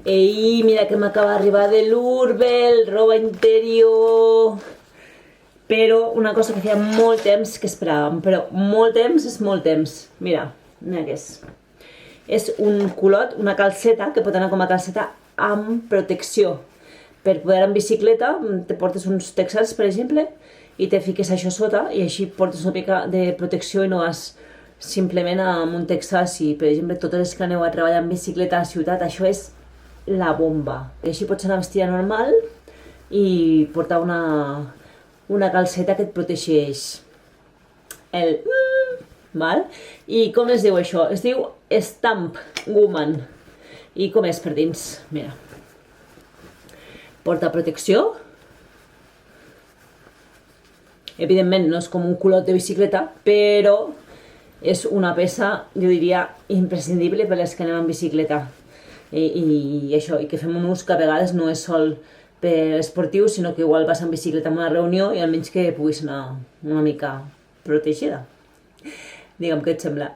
Ei, mira que m'acaba d'arribar de l'Urbel, roba interior. Però una cosa que feia molt temps que esperàvem, però molt temps és molt temps. Mira què és. És un culot, una calceta, que pot anar com a calceta amb protecció. Per poder anar en bicicleta, te portes uns texans, per exemple, i te fiques això sota, i així portes una mica de protecció i no vas simplement amb un texàs. I, per exemple, totes les que aneu a treballar en bicicleta a la ciutat, això és la bomba. I així pots anar vestida normal i portar una calceta que et protegeix val? I com es diu això? Es diu Stamp Woman. I com és per dins? Mira. Porta protecció. Evidentment no és com un culot de bicicleta, però és una peça, jo diria, imprescindible per les que anem en bicicleta. I això, i que fem un ús que a vegades no és sol per esportiu, sinó que igual vas en bicicleta a una reunió i almenys que puguis anar una mica protegida. Digue'm què et sembla.